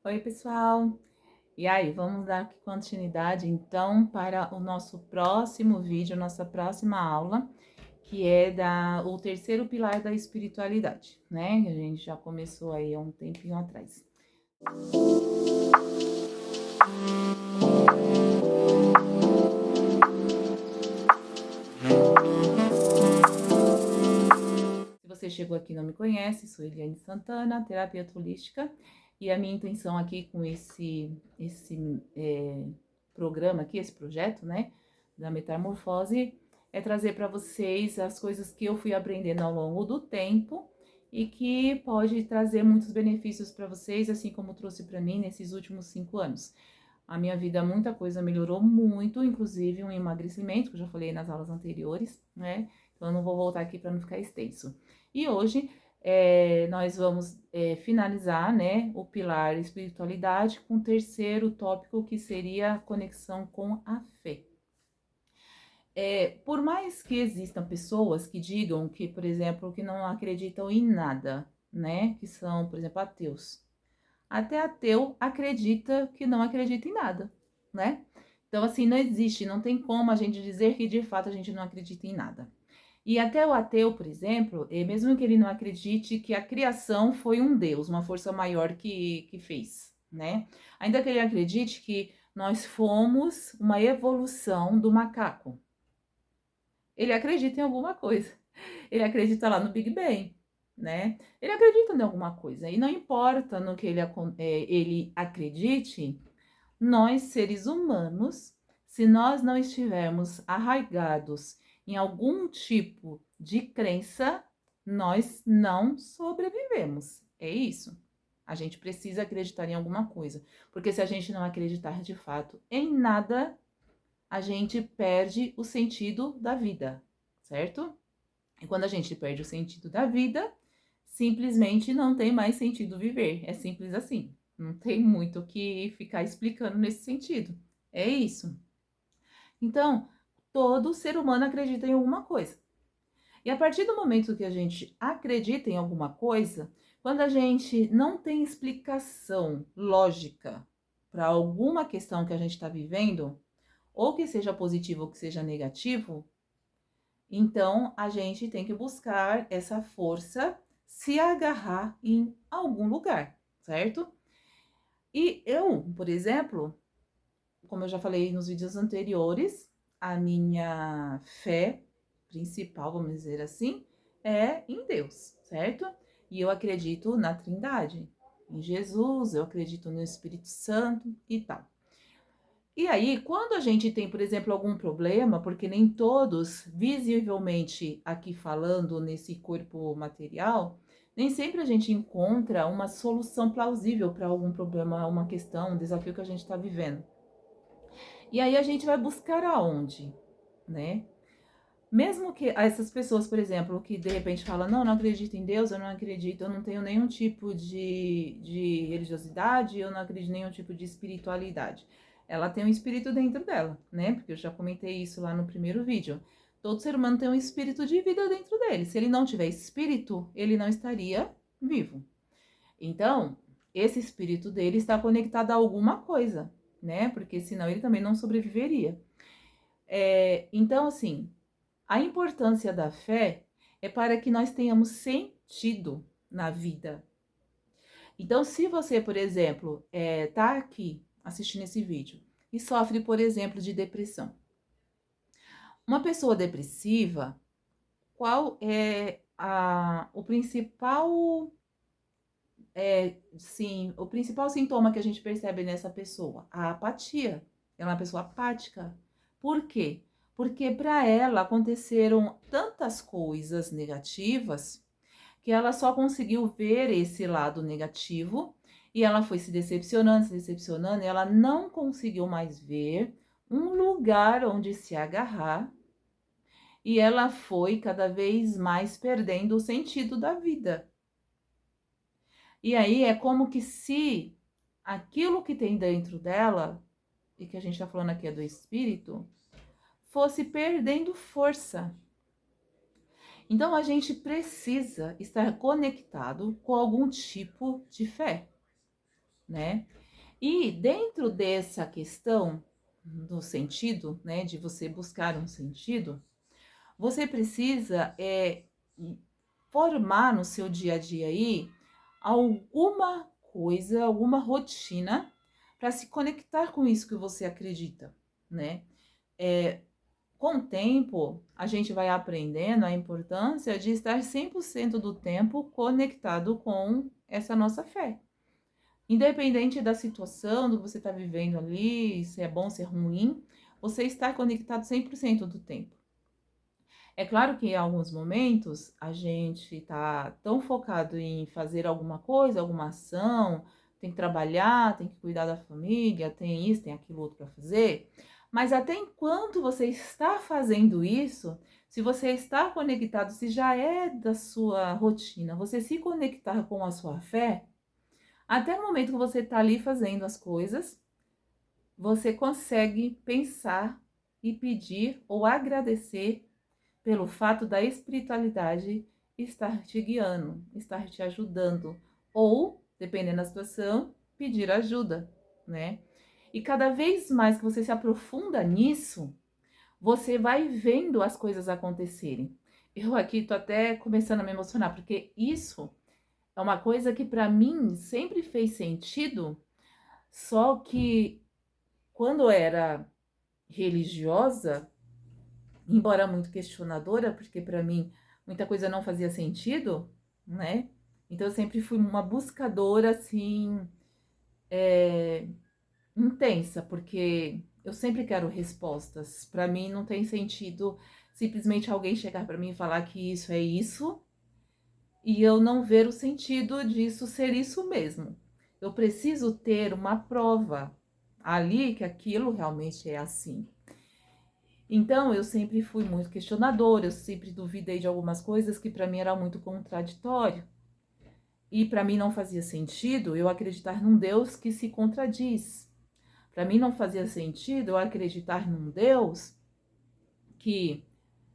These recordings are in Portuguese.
Oi, pessoal! E aí, vamos dar continuidade então para o nosso próximo vídeo, nossa próxima aula, que é o terceiro pilar da espiritualidade, né? Que a gente já começou aí há um tempinho atrás. Se você chegou aqui e não me conhece, sou Eliane Santana, terapeuta holística, e a minha intenção aqui com esse programa aqui, esse projeto, né, da metamorfose, é trazer para vocês as coisas que eu fui aprendendo ao longo do tempo e que pode trazer muitos benefícios para vocês, assim como trouxe para mim nesses últimos 5 anos. A minha vida, muita coisa melhorou muito, inclusive um emagrecimento, que eu já falei nas aulas anteriores, né? Então, eu não vou voltar aqui para não ficar extenso. E hoje, nós vamos finalizar, né, o pilar espiritualidade com o terceiro tópico, que seria a conexão com a fé. Por mais que existam pessoas que digam que, por exemplo, que não acreditam em nada, né, que são, por exemplo, ateus. Até ateu acredita que não acredita em nada, né? Então, assim, não existe, não tem como a gente dizer que de fato a gente não acredita em nada. E até o ateu, por exemplo, mesmo que ele não acredite que a criação foi um Deus, uma força maior que fez, né? Ainda que ele acredite que nós fomos uma evolução do macaco. Ele acredita em alguma coisa. Ele acredita lá no Big Bang, né? Ele acredita em alguma coisa. E não importa no que ele acredite, nós, seres humanos, se nós não estivermos arraigados em algum tipo de crença, nós não sobrevivemos. É isso. A gente precisa acreditar em alguma coisa. Porque se a gente não acreditar de fato em nada, a gente perde o sentido da vida, certo? E quando a gente perde o sentido da vida, simplesmente não tem mais sentido viver. É simples assim. Não tem muito o que ficar explicando nesse sentido. É isso. Então, todo ser humano acredita em alguma coisa. E a partir do momento que a gente acredita em alguma coisa, quando a gente não tem explicação lógica para alguma questão que a gente está vivendo, ou que seja positivo ou que seja negativo, então a gente tem que buscar essa força, se agarrar em algum lugar, certo? E eu, por exemplo, como eu já falei nos vídeos anteriores, a minha fé principal, vamos dizer assim, é em Deus, certo? E eu acredito na Trindade, em Jesus, eu acredito no Espírito Santo e tal. E aí, quando a gente tem, por exemplo, algum problema, porque nem todos, visivelmente aqui falando nesse corpo material, nem sempre a gente encontra uma solução plausível para algum problema, uma questão, um desafio que a gente está vivendo. E aí a gente vai buscar aonde, né? Mesmo que essas pessoas, por exemplo, que de repente falam, não, não acredito em Deus, eu não acredito, eu não tenho nenhum tipo de religiosidade, eu não acredito em nenhum tipo de espiritualidade. Ela tem um espírito dentro dela, né? Porque eu já comentei isso lá no primeiro vídeo. Todo ser humano tem um espírito de vida dentro dele. Se ele não tiver espírito, ele não estaria vivo. Então, esse espírito dele está conectado a alguma coisa, né? Porque senão ele também não sobreviveria. Então, assim, a importância da fé é para que nós tenhamos sentido na vida. Então, se você, por exemplo, tá aqui assistindo esse vídeo e sofre, por exemplo, de depressão. Uma pessoa depressiva, qual é o principal, o principal sintoma que a gente percebe nessa pessoa? A apatia. Ela é uma pessoa apática. Por quê? Porque para ela aconteceram tantas coisas negativas que ela só conseguiu ver esse lado negativo e ela foi se decepcionando, e ela não conseguiu mais ver um lugar onde se agarrar e ela foi cada vez mais perdendo o sentido da vida. E aí é como que se aquilo que tem dentro dela, e que a gente está falando aqui é do espírito, fosse perdendo força. Então a gente precisa estar conectado com algum tipo de fé. né? E dentro dessa questão do sentido, né, de você buscar um sentido, você precisa formar no seu dia a dia aí alguma coisa, alguma rotina para se conectar com isso que você acredita, né? Com o tempo, a gente vai aprendendo a importância de estar 100% do tempo conectado com essa nossa fé. Independente da situação, do que você está vivendo ali, se é bom, se é ruim, você está conectado 100% do tempo. É claro que em alguns momentos a gente está tão focado em fazer alguma coisa, alguma ação, tem que trabalhar, tem que cuidar da família, tem isso, tem aquilo outro para fazer, mas até enquanto você está fazendo isso, se você está conectado, se já é da sua rotina, você se conectar com a sua fé, até o momento que você está ali fazendo as coisas, você consegue pensar e pedir ou agradecer pelo fato da espiritualidade estar te guiando, estar te ajudando, ou, dependendo da situação, pedir ajuda, né? E cada vez mais que você se aprofunda nisso, você vai vendo as coisas acontecerem. Eu aqui tô até começando a me emocionar, porque isso é uma coisa que para mim sempre fez sentido, só que quando eu era religiosa, embora muito questionadora, porque para mim muita coisa não fazia sentido, né? Então eu sempre fui uma buscadora assim intensa, porque eu sempre quero respostas. Para mim não tem sentido simplesmente alguém chegar para mim e falar que isso é isso e eu não ver o sentido disso ser isso mesmo. Eu preciso ter uma prova ali que aquilo realmente é assim. Então, eu sempre fui muito questionadora, eu sempre duvidei de algumas coisas que para mim era muito contraditório. E para mim não fazia sentido eu acreditar num Deus que se contradiz. Para mim não fazia sentido eu acreditar num Deus que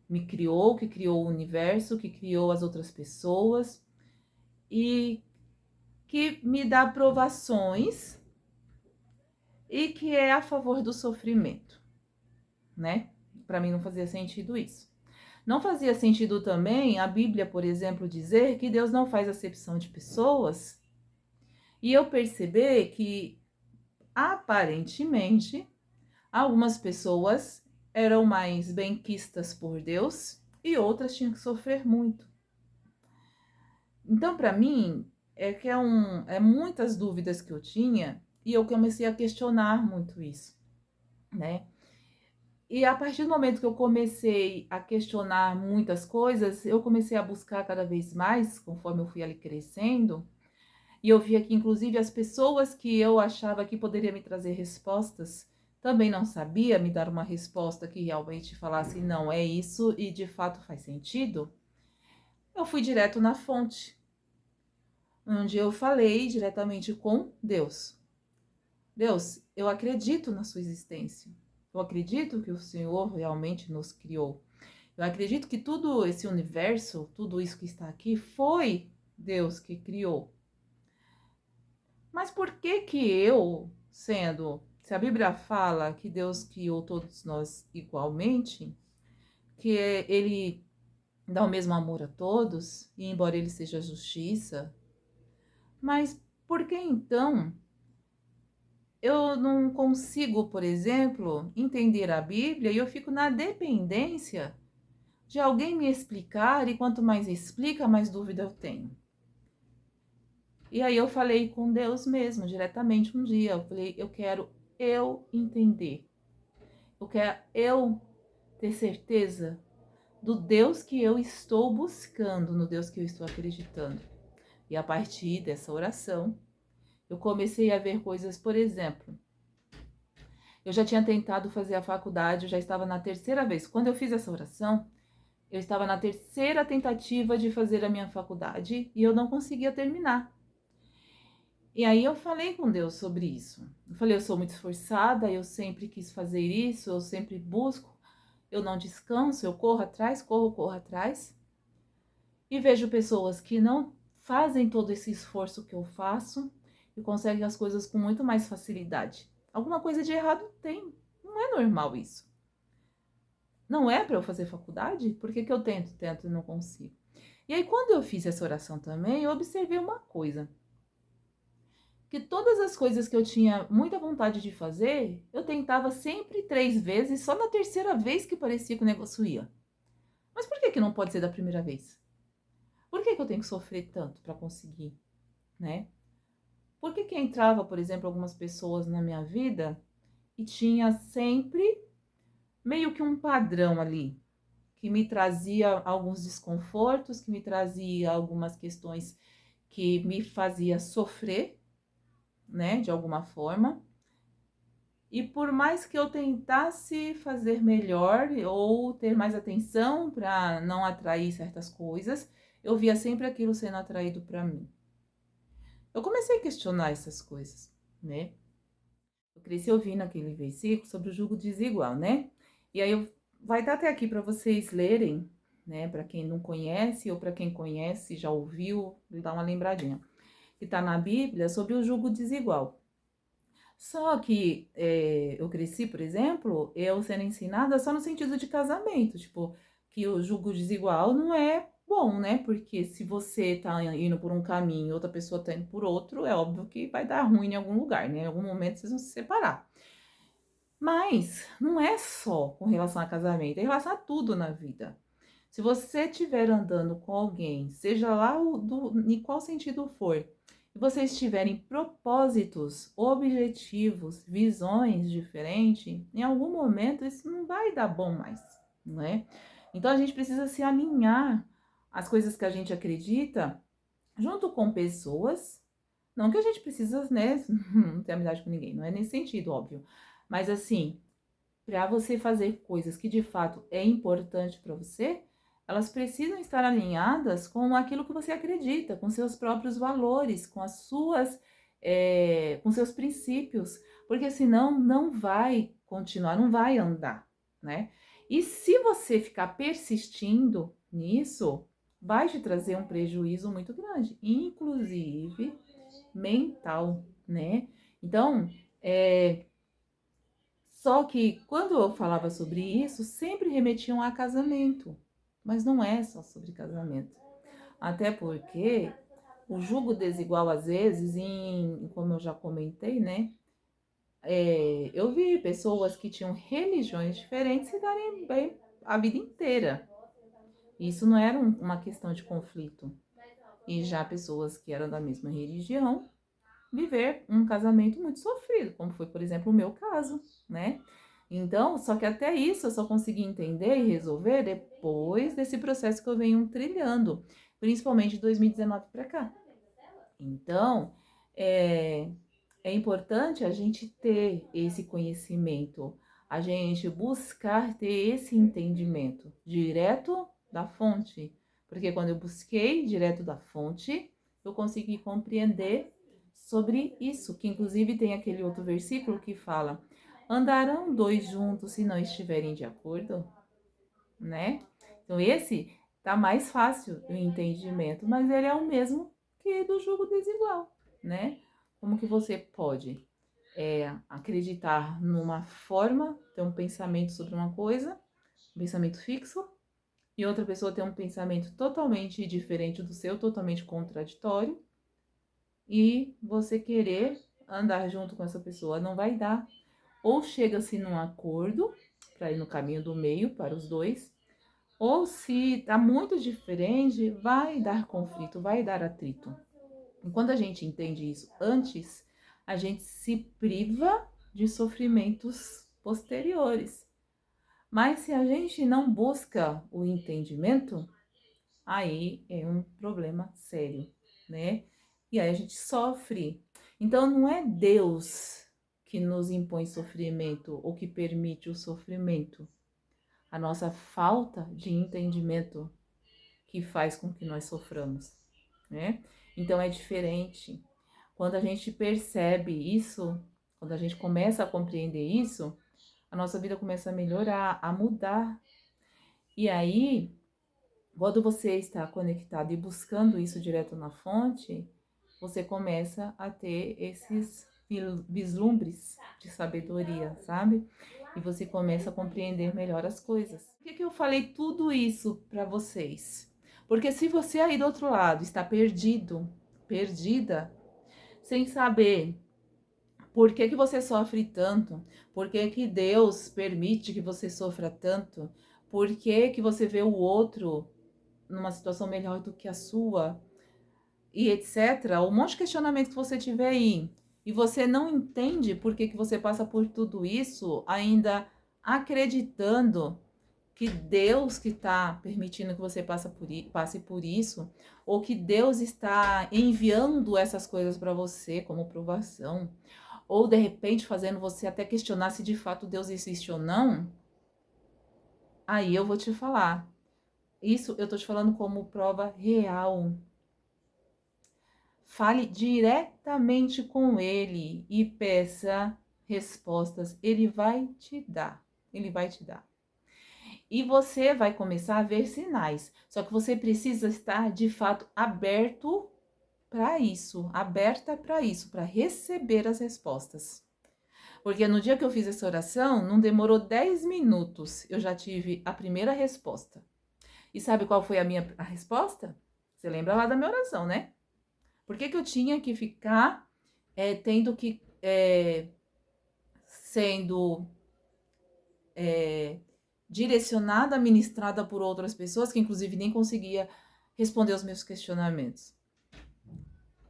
me criou, que criou o universo, que criou as outras pessoas e que me dá provações e que é a favor do sofrimento, né? Para mim não fazia sentido isso. Não fazia sentido também a Bíblia, por exemplo, dizer que Deus não faz acepção de pessoas e eu perceber que, aparentemente, algumas pessoas eram mais benquistas por Deus e outras tinham que sofrer muito. Então, para mim, é muitas dúvidas que eu tinha e eu comecei a questionar muito isso, né? E a partir do momento que eu comecei a questionar muitas coisas, eu comecei a buscar cada vez mais, conforme eu fui ali crescendo, e eu via que, inclusive, as pessoas que eu achava que poderiam me trazer respostas também não sabia me dar uma resposta que realmente falasse, não, é isso e de fato faz sentido. Eu fui direto na fonte, onde eu falei diretamente com Deus. Deus, eu acredito na sua existência. Eu acredito que o Senhor realmente nos criou. Eu acredito que tudo esse universo, tudo isso que está aqui, foi Deus que criou. Mas por que que eu, se a Bíblia fala que Deus criou todos nós igualmente, que ele dá o mesmo amor a todos, e embora ele seja justiça, mas por que então eu não consigo, por exemplo, entender a Bíblia e eu fico na dependência de alguém me explicar, e quanto mais explica, mais dúvida eu tenho. E aí eu falei com Deus mesmo, diretamente um dia, eu falei, eu quero eu entender. Eu quero eu ter certeza do Deus que eu estou buscando, no Deus que eu estou acreditando. E a partir dessa oração, eu comecei a ver coisas, por exemplo, eu já tinha tentado fazer a faculdade, eu já estava na terceira vez. Quando eu fiz essa oração, eu estava na terceira tentativa de fazer a minha faculdade e eu não conseguia terminar. E aí eu falei com Deus sobre isso. Eu falei, eu sou muito esforçada, eu sempre quis fazer isso, eu sempre busco, eu não descanso, eu corro atrás, corro atrás. E vejo pessoas que não fazem todo esse esforço que eu faço. que consegue as coisas com muito mais facilidade. Alguma coisa de errado tem. Não é normal isso. Não é para eu fazer faculdade? Por que que eu tento e não consigo? E aí, quando eu fiz essa oração também, eu observei uma coisa. Que todas as coisas que eu tinha muita vontade de fazer, eu tentava sempre 3 vezes, só na terceira vez que parecia que o negócio ia. Mas por que que não pode ser da primeira vez? Por que que eu tenho que sofrer tanto para conseguir, né? Por que que entrava, por exemplo, algumas pessoas na minha vida e tinha sempre meio que um padrão ali, que me trazia alguns desconfortos, que me trazia algumas questões que me fazia sofrer, né, de alguma forma. E por mais que eu tentasse fazer melhor ou ter mais atenção para não atrair certas coisas, eu via sempre aquilo sendo atraído para mim. Eu comecei a questionar essas coisas, né? Eu cresci ouvindo aquele versículo sobre o jugo desigual, né? E aí vai estar até aqui para vocês lerem, né? Para quem não conhece ou para quem conhece, já ouviu, dá uma lembradinha. Que está na Bíblia sobre o jugo desigual. Só que eu cresci, por exemplo, eu sendo ensinada só no sentido de casamento, tipo, que o julgo desigual não é bom, né? Porque se você tá indo por um caminho e outra pessoa tá indo por outro, é óbvio que vai dar ruim em algum lugar, né? Em algum momento vocês vão se separar. Mas não é só com relação a casamento, é em relação a tudo na vida. Se você estiver andando com alguém, seja lá em qual sentido for, e vocês tiverem propósitos, objetivos, visões diferentes, em algum momento isso não vai dar bom mais, não é? Então a gente precisa se alinhar às coisas que a gente acredita junto com pessoas. Não que a gente precisa, né, não ter amizade com ninguém, não é nesse sentido, óbvio. Mas assim, para você fazer coisas que de fato é importante para você, elas precisam estar alinhadas com aquilo que você acredita, com seus próprios valores, com as suas, com seus princípios, porque senão não vai continuar, não vai andar, né? E se você ficar persistindo nisso, vai te trazer um prejuízo muito grande, inclusive mental, né? Então, só que quando eu falava sobre isso, sempre remetiam a casamento. Mas não é só sobre casamento. Até porque o julgo desigual, às vezes, como eu já comentei, né? Eu vi pessoas que tinham religiões diferentes se darem bem a vida inteira. Isso não era uma questão de conflito. E já pessoas que eram da mesma religião viver um casamento muito sofrido, como foi, por exemplo, o meu caso, né? Então, só que até isso eu só consegui entender e resolver depois desse processo que eu venho trilhando, principalmente de 2019 para cá. Então, é, é importante a gente ter esse conhecimento, a gente buscar ter esse entendimento direto da fonte, porque quando eu busquei direto da fonte, eu consegui compreender sobre isso, que inclusive tem aquele outro versículo que fala: andarão dois juntos se não estiverem de acordo, né? Então esse tá mais fácil o entendimento, mas ele é o mesmo que do jugo desigual, né? Como que você pode acreditar numa forma, ter um pensamento sobre uma coisa, um pensamento fixo, e outra pessoa ter um pensamento totalmente diferente do seu, totalmente contraditório, e você querer andar junto com essa pessoa não vai dar. Ou chega-se num acordo para ir no caminho do meio para os dois, ou se está muito diferente, vai dar conflito, vai dar atrito. E quando a gente entende isso antes, a gente se priva de sofrimentos posteriores. Mas se a gente não busca o entendimento, aí é um problema sério, né? E aí a gente sofre. Então não é Deus que nos impõe sofrimento ou que permite o sofrimento. A nossa falta de entendimento que faz com que nós soframos, né? Então é diferente. Quando a gente percebe isso, quando a gente começa a compreender isso, a nossa vida começa a melhorar, a mudar. E aí, quando você está conectado e buscando isso direto na fonte, você começa a ter esses vislumbres de sabedoria, sabe? E você começa a compreender melhor as coisas. Por que eu falei tudo isso para vocês? Porque se você aí do outro lado está perdido, perdida, sem saber por que você sofre tanto, por que Deus permite que você sofra tanto, por que você vê o outro numa situação melhor do que a sua, e etc. Um monte de questionamento que você tiver aí, e você não entende por que você passa por tudo isso, ainda acreditando que Deus que está permitindo que você passe por isso, ou que Deus está enviando essas coisas para você como provação, ou de repente fazendo você até questionar se de fato Deus existe ou não, aí eu vou te falar. Isso eu tô te falando como prova real. Fale diretamente com ele e peça respostas. Ele vai te dar. Ele vai te dar. E você vai começar a ver sinais. Só que você precisa estar de fato aberto para isso, aberta para isso, para receber as respostas. Porque no dia que eu fiz essa oração, não demorou 10 minutos, eu já tive a primeira resposta. E sabe qual foi a resposta? Você lembra lá da minha oração, né? Por que eu tinha que ficar tendo que sendo direcionada, ministrada por outras pessoas, que inclusive nem conseguia responder os meus questionamentos?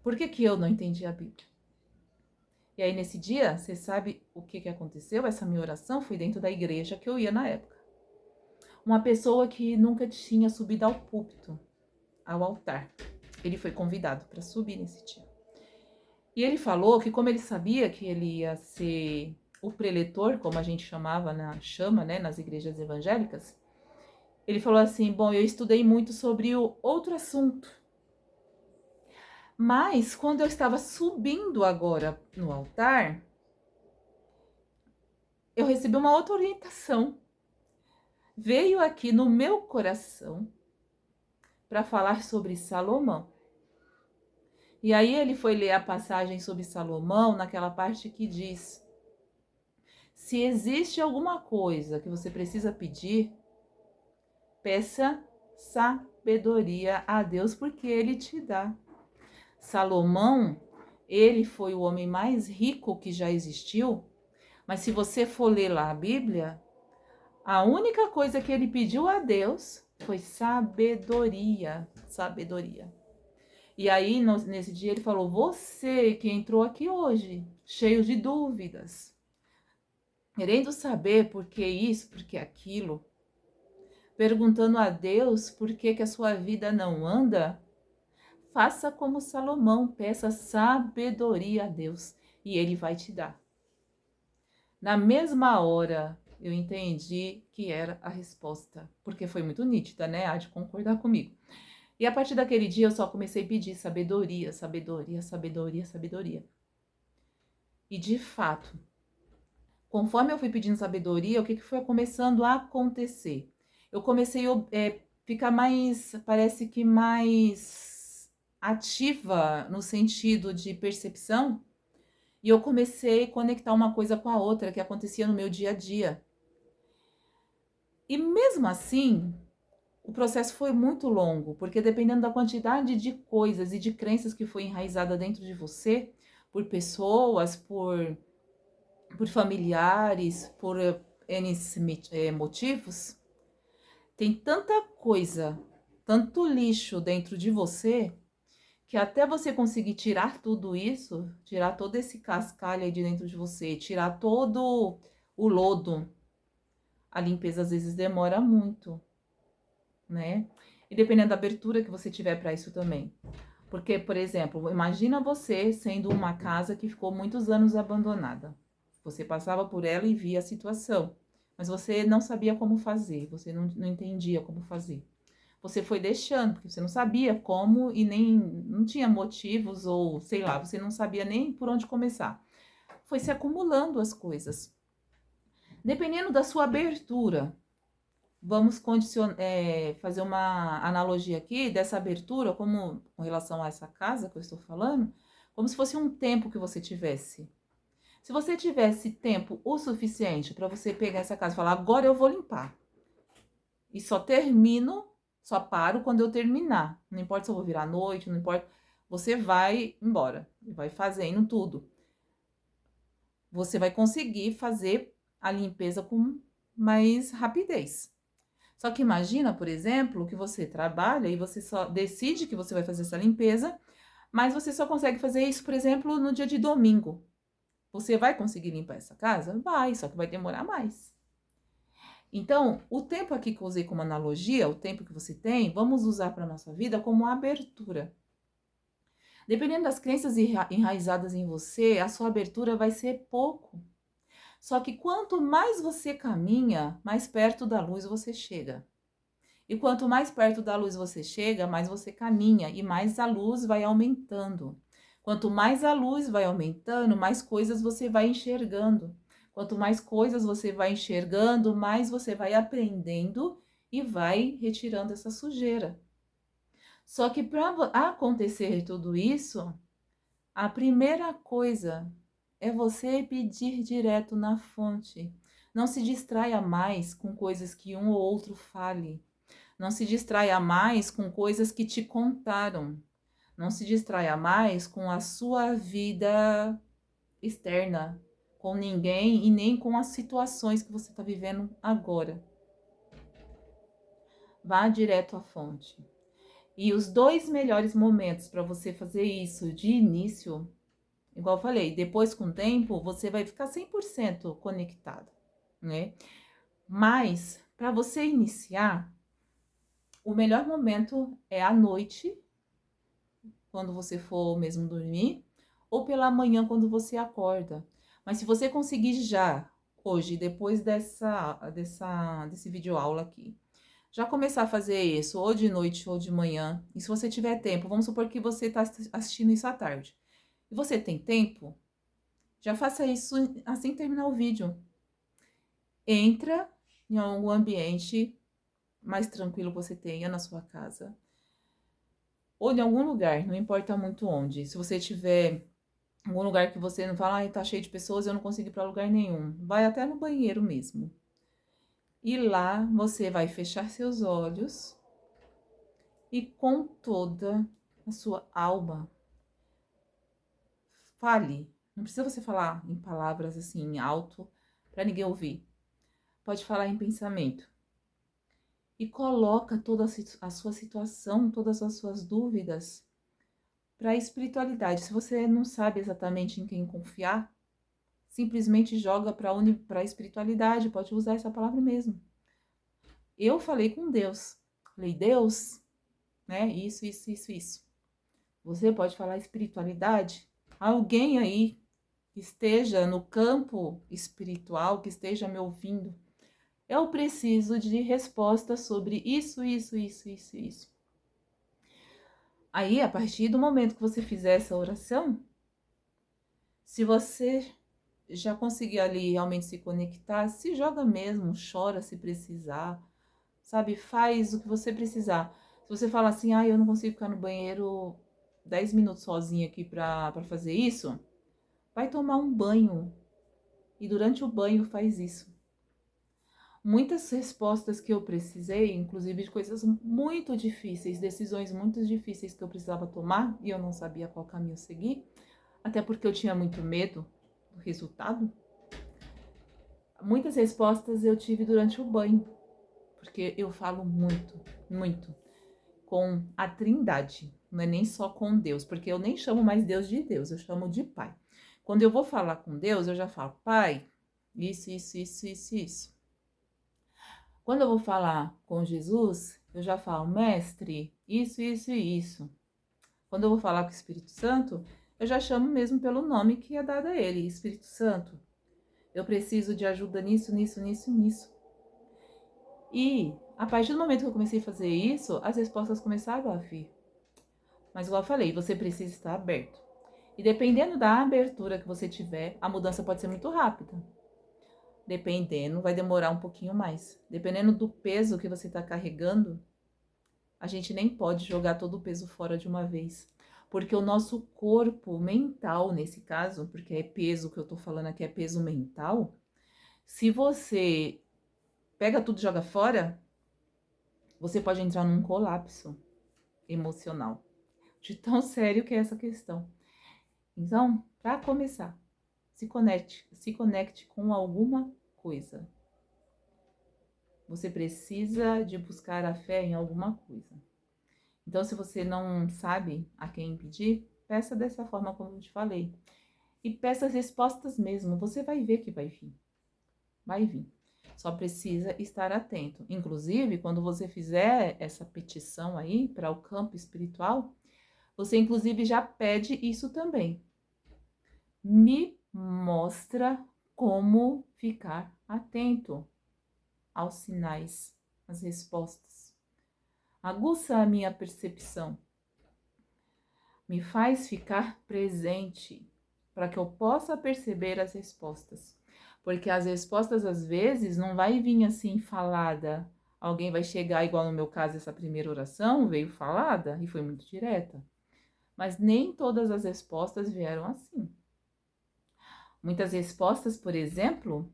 Por que eu não entendi a Bíblia? E aí nesse dia, você sabe o que aconteceu? Essa minha oração foi dentro da igreja que eu ia na época. Uma pessoa que nunca tinha subido ao púlpito, ao altar. Ele foi convidado para subir nesse dia. E ele falou que como ele sabia que ele ia ser o preletor, como a gente chama, né, nas igrejas evangélicas, ele falou assim, bom, eu estudei muito sobre o outro assunto. Mas quando eu estava subindo agora no altar, eu recebi uma outra orientação. Veio aqui no meu coração para falar sobre Salomão. E aí ele foi ler a passagem sobre Salomão, naquela parte que diz: se existe alguma coisa que você precisa pedir, peça sabedoria a Deus, porque Ele te dá. Salomão, ele foi o homem mais rico que já existiu, mas se você for ler lá a Bíblia, a única coisa que ele pediu a Deus foi sabedoria, sabedoria. E aí, nesse dia, ele falou, você que entrou aqui hoje, cheio de dúvidas, querendo saber por que isso, por que aquilo, perguntando a Deus por que a sua vida não anda, faça como Salomão, peça sabedoria a Deus e Ele vai te dar. Na mesma hora, eu entendi que era a resposta, porque foi muito nítida, né? Há de concordar comigo. E a partir daquele dia, eu só comecei a pedir sabedoria, sabedoria, sabedoria, sabedoria. E de fato, conforme eu fui pedindo sabedoria, o que foi começando a acontecer? Eu comecei a ficar mais, parece que mais ativa no sentido de percepção, e eu comecei a conectar uma coisa com a outra que acontecia no meu dia a dia. E mesmo assim, o processo foi muito longo, porque dependendo da quantidade de coisas e de crenças que foi enraizada dentro de você, por pessoas, por familiares, por N motivos, tem tanta coisa, tanto lixo dentro de você, que até você conseguir tirar tudo isso, tirar todo esse cascalho aí de dentro de você, tirar todo o lodo, a limpeza às vezes demora muito, né? E dependendo da abertura que você tiver para isso também. Porque, por exemplo, imagina você sendo uma casa que ficou muitos anos abandonada. Você passava por ela e via a situação, mas você não sabia como fazer, você não entendia como fazer. Você foi deixando, porque você não sabia como e nem não tinha motivos ou, sei lá, você não sabia nem por onde começar. Foi se acumulando as coisas. Dependendo da sua abertura Vamos fazer uma analogia aqui dessa abertura, como com relação a essa casa que eu estou falando, como se fosse um tempo que você tivesse. Se você tivesse tempo o suficiente para você pegar essa casa e falar, agora eu vou limpar. E só paro quando eu terminar. Não importa se eu vou virar à noite, não importa. Você vai embora, vai fazendo tudo. Você vai conseguir fazer a limpeza com mais rapidez. Só que imagina, por exemplo, que você trabalha e você só decide que você vai fazer essa limpeza, mas você só consegue fazer isso, por exemplo, no dia de domingo. Você vai conseguir limpar essa casa? Vai, só que vai demorar mais. Então, o tempo aqui que eu usei como analogia, o tempo que você tem, vamos usar para a nossa vida como abertura. Dependendo das crenças enraizadas em você, a sua abertura vai ser pouco. Só que quanto mais você caminha, mais perto da luz você chega. E quanto mais perto da luz você chega, mais você caminha e mais a luz vai aumentando. Quanto mais a luz vai aumentando, mais coisas você vai enxergando. Quanto mais coisas você vai enxergando, mais você vai aprendendo e vai retirando essa sujeira. Só que para acontecer tudo isso, a primeira coisa é você pedir direto na fonte. Não se distraia mais com coisas que um ou outro fale. Não se distraia mais com coisas que te contaram. Não se distraia mais com a sua vida externa, com ninguém e nem com as situações que você está vivendo agora. Vá direto à fonte. E os dois melhores momentos para você fazer isso de início, igual eu falei, depois com o tempo você vai ficar 100% conectado, né? Mas para você iniciar, o melhor momento é à noite, quando você for mesmo dormir, ou pela manhã quando você acorda. Mas se você conseguir já, hoje, depois desse vídeo aula aqui, já começar a fazer isso, ou de noite ou de manhã, e se você tiver tempo, vamos supor que você está assistindo isso à tarde, e você tem tempo, já faça isso assim que terminar o vídeo. Entra em algum ambiente mais tranquilo que você tenha na sua casa, ou em algum lugar, não importa muito onde. Se você tiver algum lugar que você não fala, ai, tá cheio de pessoas, eu não consigo ir para lugar nenhum. Vai até no banheiro mesmo. E lá você vai fechar seus olhos e com toda a sua alma, fale. Não precisa você falar em palavras assim, alto, para ninguém ouvir. Pode falar em pensamento. E coloca toda a sua situação, todas as suas dúvidas para a espiritualidade. Se você não sabe exatamente em quem confiar, simplesmente joga para a espiritualidade, pode usar essa palavra mesmo. Eu falei com Deus. Falei, Deus, né? Isso. Você pode falar espiritualidade? Alguém aí que esteja no campo espiritual, que esteja me ouvindo, eu preciso de resposta sobre isso. Aí, a partir do momento que você fizer essa oração, se você já conseguir ali realmente se conectar, se joga mesmo, chora se precisar, sabe? Faz o que você precisar. Se você fala assim, eu não consigo ficar no banheiro 10 minutos sozinha aqui pra fazer isso, vai tomar um banho. E durante o banho faz isso. Muitas respostas que eu precisei, inclusive de coisas muito difíceis, decisões muito difíceis que eu precisava tomar e eu não sabia qual caminho seguir, até porque eu tinha muito medo do resultado. Muitas respostas eu tive durante o banho, porque eu falo muito com a Trindade, não é nem só com Deus, porque eu nem chamo mais Deus de Deus, eu chamo de Pai. Quando eu vou falar com Deus, eu já falo, Pai, isso. Quando eu vou falar com Jesus, eu já falo, Mestre, isso. Quando eu vou falar com o Espírito Santo, eu já chamo mesmo pelo nome que é dado a ele, Espírito Santo. Eu preciso de ajuda nisso. E a partir do momento que eu comecei a fazer isso, as respostas começaram a vir. Mas igual eu falei, você precisa estar aberto. E dependendo da abertura que você tiver, a mudança pode ser muito rápida. Dependendo, vai demorar um pouquinho mais. Dependendo do peso que você está carregando, a gente nem pode jogar todo o peso fora de uma vez. Porque o nosso corpo mental, nesse caso, porque é peso que eu tô falando aqui, é peso mental. Se você pega tudo e joga fora, você pode entrar num colapso emocional. De tão sério que é essa questão. Então, para começar, se conecte com alguma coisa. Você precisa de buscar a fé em alguma coisa. Então, se você não sabe a quem pedir, peça dessa forma como eu te falei. E peça as respostas mesmo. Você vai ver que vai vir. Vai vir. Só precisa estar atento. Inclusive, quando você fizer essa petição aí para o campo espiritual, você inclusive já pede isso também. Me mostra como ficar atento aos sinais, às respostas. Aguça a minha percepção. Me faz ficar presente para que eu possa perceber as respostas. Porque as respostas, às vezes, não vai vir assim falada. Alguém vai chegar, igual no meu caso, essa primeira oração veio falada e foi muito direta. Mas nem todas as respostas vieram assim. Muitas respostas, por exemplo,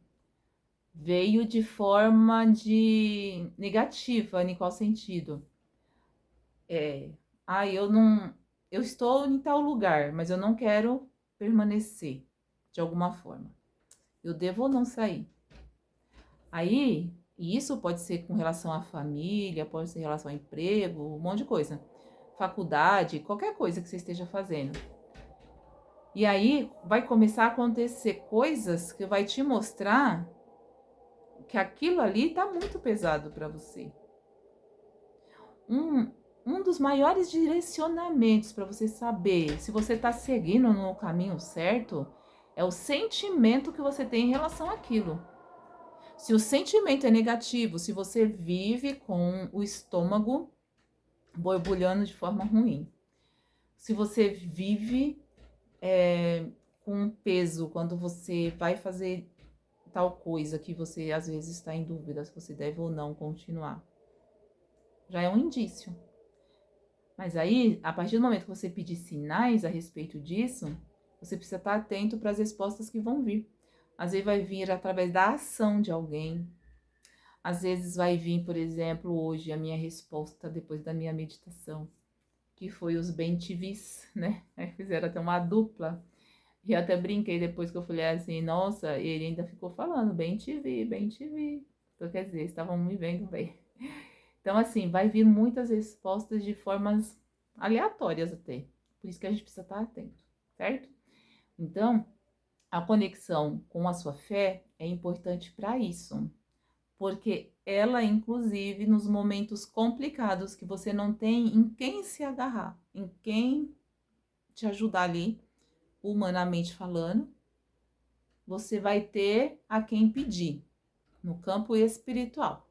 veio de forma de negativa, em qual sentido? Eu não, eu estou em tal lugar, mas eu não quero permanecer de alguma forma. Eu devo ou não sair? Aí, e isso pode ser com relação à família, pode ser em relação ao emprego, um monte de coisa. Faculdade, qualquer coisa que você esteja fazendo. E aí vai começar a acontecer coisas que vai te mostrar que aquilo ali tá muito pesado para você. Um dos maiores direcionamentos para você saber se você está seguindo no caminho certo é o sentimento que você tem em relação àquilo. Se o sentimento é negativo, se você vive com o estômago borbulhando de forma ruim, se você vive com peso quando você vai fazer tal coisa que você às vezes está em dúvida se você deve ou não continuar, já é um indício. Mas aí, a partir do momento que você pedir sinais a respeito disso, você precisa estar atento para as respostas que vão vir. Às vezes vai vir através da ação de alguém. Às vezes vai vir, por exemplo, hoje a minha resposta depois da minha meditação, que foi os bem-te-vis, né? Aí fizeram até uma dupla. E eu até brinquei depois que eu falei assim, nossa, ele ainda ficou falando, bem-te-vi, bem-te-vi. Então, quer dizer, estavam me vendo bem. Então, assim, vai vir muitas respostas de formas aleatórias até. Por isso que a gente precisa estar atento, certo? Então, a conexão com a sua fé é importante para isso. Porque ela, inclusive, nos momentos complicados que você não tem em quem se agarrar, em quem te ajudar ali, humanamente falando, você vai ter a quem pedir no campo espiritual.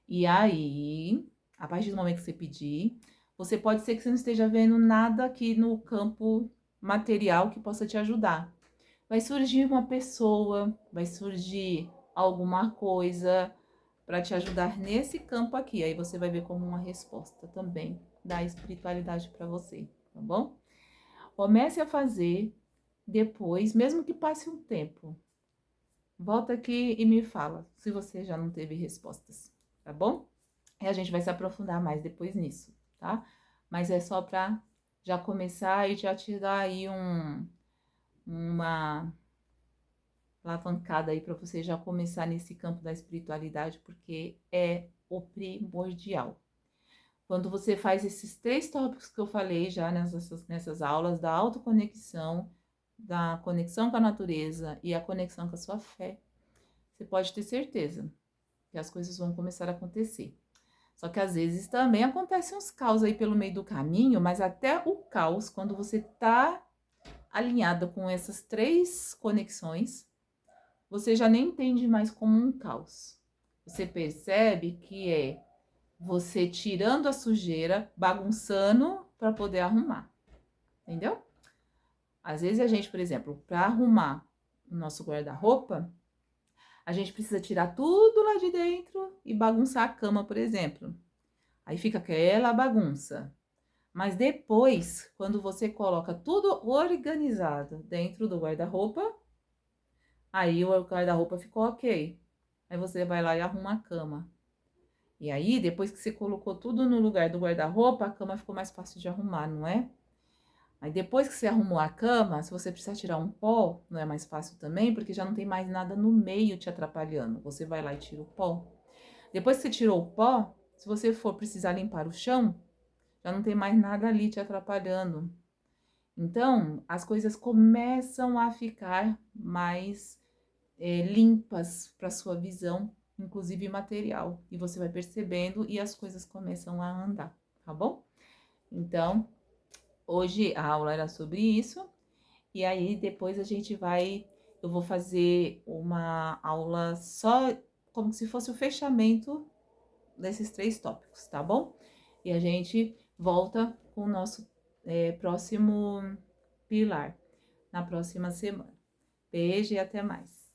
E aí, a partir do momento que você pedir, você pode ser que você não esteja vendo nada aqui no campo material que possa te ajudar. Vai surgir uma pessoa, vai surgir alguma coisa para te ajudar nesse campo aqui. Aí você vai ver como uma resposta também da espiritualidade para você, tá bom? Comece a fazer depois, mesmo que passe um tempo. Volta aqui e me fala se você já não teve respostas, tá bom? E a gente vai se aprofundar mais depois nisso, tá? Mas é só para já começar e já te dar aí uma alavancada aí para você já começar nesse campo da espiritualidade, porque é o primordial. Quando você faz esses 3 tópicos que eu falei já nessas aulas, da autoconexão, da conexão com a natureza e a conexão com a sua fé, você pode ter certeza que as coisas vão começar a acontecer. Só que às vezes também acontecem uns caos aí pelo meio do caminho, mas até o caos, quando você tá alinhado com essas 3 conexões, você já nem entende mais como um caos. Você percebe que é você tirando a sujeira, bagunçando para poder arrumar. Entendeu? Às vezes a gente, por exemplo, para arrumar o nosso guarda-roupa, a gente precisa tirar tudo lá de dentro e bagunçar a cama, por exemplo. Aí fica aquela bagunça. Mas depois, quando você coloca tudo organizado dentro do guarda-roupa, aí o guarda-roupa ficou ok. Aí você vai lá e arruma a cama. E aí, depois que você colocou tudo no lugar do guarda-roupa, a cama ficou mais fácil de arrumar, não é? Aí depois que você arrumou a cama, se você precisar tirar um pó, não é mais fácil também, porque já não tem mais nada no meio te atrapalhando. Você vai lá e tira o pó. Depois que você tirou o pó, se você for precisar limpar o chão, já não tem mais nada ali te atrapalhando. Então, as coisas começam a ficar mais limpas para sua visão, inclusive material. E você vai percebendo e as coisas começam a andar, tá bom? Então, hoje a aula era sobre isso. E aí depois eu vou fazer uma aula só como se fosse o fechamento desses 3 tópicos, tá bom? E a gente volta com o nosso próximo pilar na próxima semana. Beijo e até mais.